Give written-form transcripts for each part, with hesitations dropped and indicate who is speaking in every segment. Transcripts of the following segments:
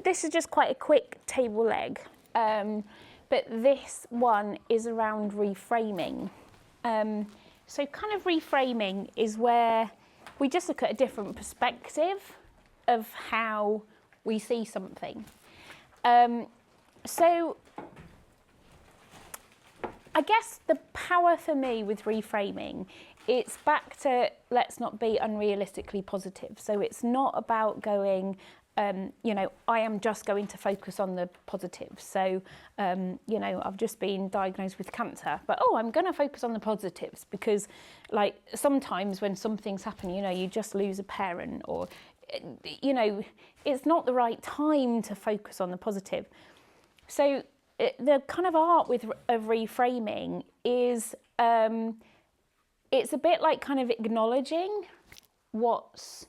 Speaker 1: this is just quite a quick table leg, but this one is around reframing. So kind of reframing is where we just look at a different perspective of how we see something. So I guess the power for me with reframing, it's back to let's not be unrealistically positive. So it's not about going, you know, I am just going to focus on the positives. So, you know, I've just been diagnosed with cancer, but I'm going to focus on the positives because, like, sometimes when something's happened, you know, you just lose a parent or, you know, it's not the right time to focus on the positive. So the kind of art of reframing is, it's a bit like kind of acknowledging what's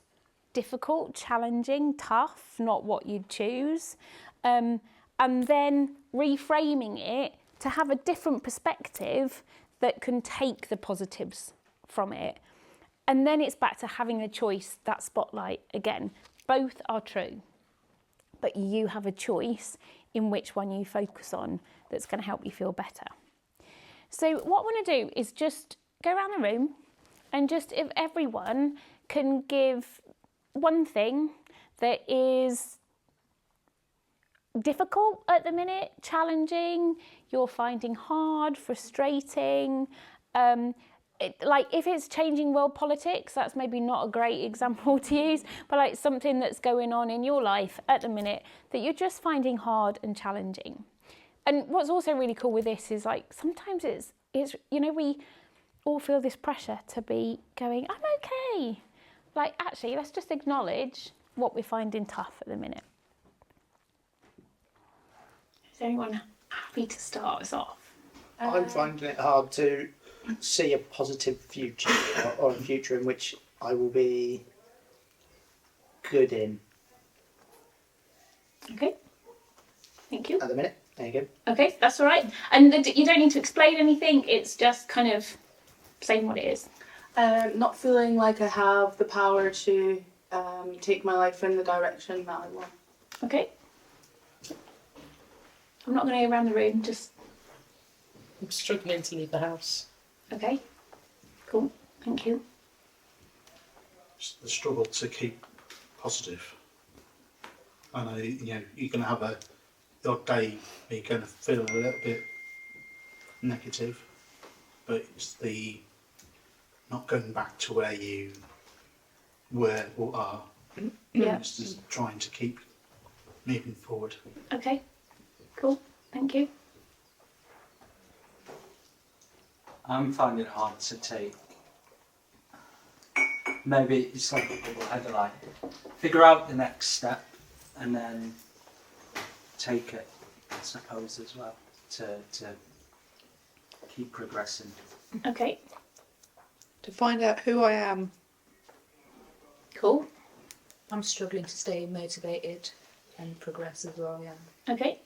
Speaker 1: difficult, challenging, tough, not what you'd choose, and then reframing it to have a different perspective that can take the positives from it. And then it's back to having the choice, that spotlight again. Both are true, but you have a choice in which one you focus on that's going to help you feel better. So what I want to do is just go around the room and just, if everyone can give one thing that is difficult at the minute, challenging, you're finding hard, frustrating, like if it's changing world politics, that's maybe not a great example to use, but like something that's going on in your life at the minute that you're just finding hard and challenging. And what's also really cool with this is like sometimes it's you know, we all feel this pressure to be going, I'm okay. Like actually, let's just acknowledge what we're finding tough at the minute. Is anyone happy to start us off?
Speaker 2: I'm finding it hard to see a positive future or a future in which I will be good in.
Speaker 1: Okay, thank you.
Speaker 2: At the minute, there you go.
Speaker 1: Okay, that's all right. And you don't need to explain anything, it's just kind of saying what it is.
Speaker 3: Not feeling like I have the power to take my life in the direction that I want.
Speaker 1: Okay. I'm not going to go around the room, just...
Speaker 4: I'm struggling to leave the house.
Speaker 1: Okay, cool, thank you.
Speaker 5: The struggle to keep positive. I know, you know, you're going to have your day where you're going to feel a little bit negative, but it's the not going back to where you were or are.
Speaker 1: Yeah.
Speaker 5: It's just trying to keep moving forward.
Speaker 1: Okay, cool, thank you.
Speaker 6: I'm finding it hard to take. Maybe it's like a double header, like figure out the next step and then take it, I suppose, as well, to keep progressing.
Speaker 1: Okay,
Speaker 7: To find out who I am.
Speaker 1: cool,
Speaker 7: I'm struggling to stay motivated and progress as well, yeah.
Speaker 1: okay.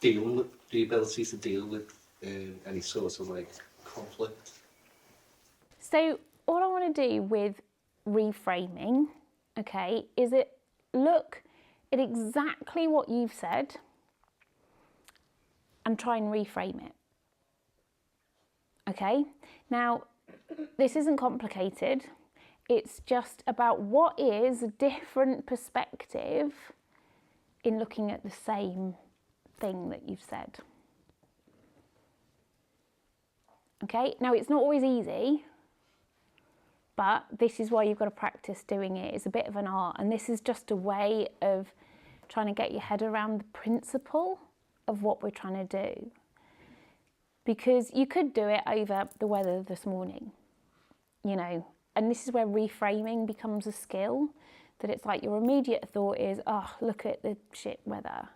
Speaker 8: The ability to deal with any sort of like conflict.
Speaker 1: So all I want to do with reframing, okay, is look at exactly what you've said and try and reframe it. Okay, now this isn't complicated, it's just about what is a different perspective in looking at the same thing that you've said. Okay, now it's not always easy, but this is why you've got to practice doing it. It's a bit of an art, and this is just a way of trying to get your head around the principle of what we're trying to do. Because you could do it over the weather this morning, you know, and this is where reframing becomes a skill, that it's like your immediate thought is, oh, look at the shit weather.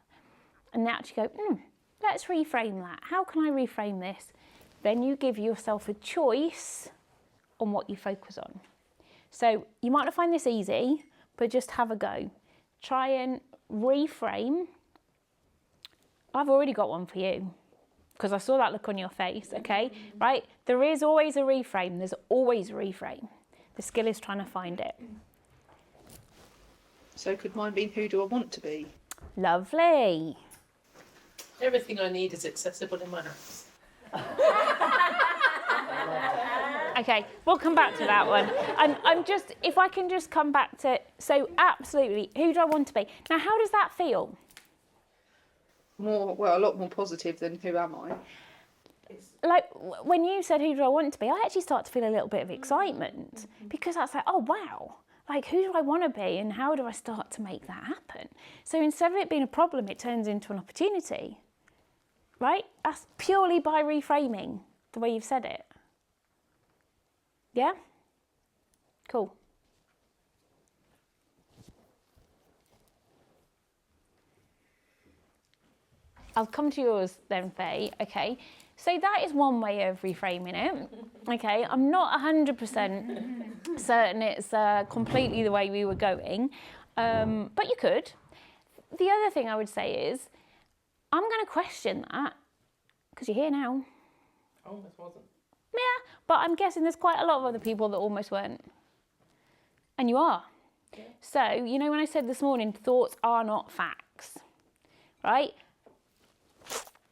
Speaker 1: And they actually go, let's reframe that. How can I reframe this? Then you give yourself a choice on what you focus on. So you might not find this easy, but just have a go. Try and reframe. I've already got one for you. because I saw that look on your face, okay? Right? There is always a reframe. There's always a reframe. The skill is trying to find it.
Speaker 9: So could mine be who do I want to be?
Speaker 1: Lovely.
Speaker 4: Everything I need is accessible in my house.
Speaker 1: Okay, we'll come back to that one. I'm just, if I can just come back to, so absolutely, who do I want to be? Now, how does that feel?
Speaker 9: A lot more positive than who am I?
Speaker 1: Like when you said who do I want to be, I actually start to feel a little bit of excitement because that's like, oh wow, like who do I want to be and how do I start to make that happen? So instead of it being a problem, it turns into an opportunity, right? That's purely by reframing the way you've said it. Yeah? Cool. I'll come to yours then, Faye. Okay, so that is one way of reframing it. Okay, I'm not 100% certain it's completely the way we were going, but you could. The other thing I would say is, I'm going to question that, because you're here now.
Speaker 4: Almost wasn't.
Speaker 1: Yeah, but I'm guessing there's quite a lot of other people that almost weren't. And you are.
Speaker 4: Yeah.
Speaker 1: So, you know when I said this morning, thoughts are not facts, right?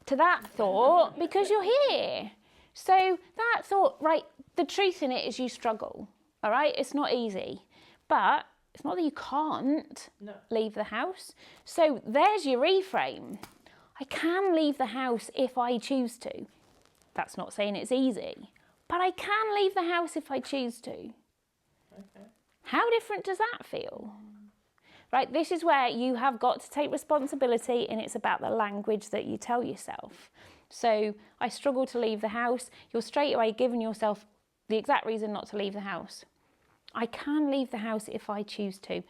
Speaker 1: To that thought, because you're here. So that thought, right, the truth in it is you struggle, all right? It's not easy. But it's not that you can't leave the house. So there's your reframe. I can leave the house if I choose to. That's not saying it's easy, but I can leave the house if I choose to.
Speaker 4: Okay.
Speaker 1: How different does that feel? Right, this is where you have got to take responsibility, and it's about the language that you tell yourself. So, I struggle to leave the house. You're straight away giving yourself the exact reason not to leave the house. I can leave the house if I choose to.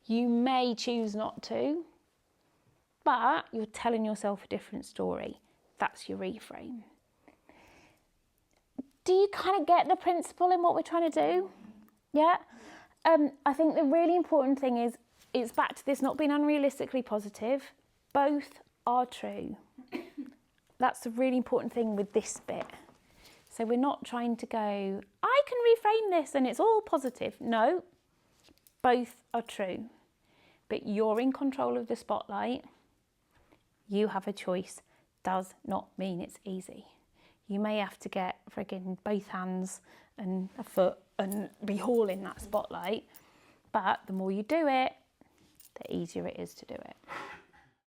Speaker 1: You may choose not to, but you're telling yourself a different story. That's your reframe. Do you kind of get the principle in what we're trying to do? Yeah? I think the really important thing is, it's back to this not being unrealistically positive. Both are true. That's the really important thing with this bit. So we're not trying to go, I can reframe this and it's all positive. No, both are true. But you're in control of the spotlight. You have a choice. Does not mean it's easy. You may have to get friggin' both hands and a foot and be hauling that spotlight. But the more you do it, the easier it is to do it.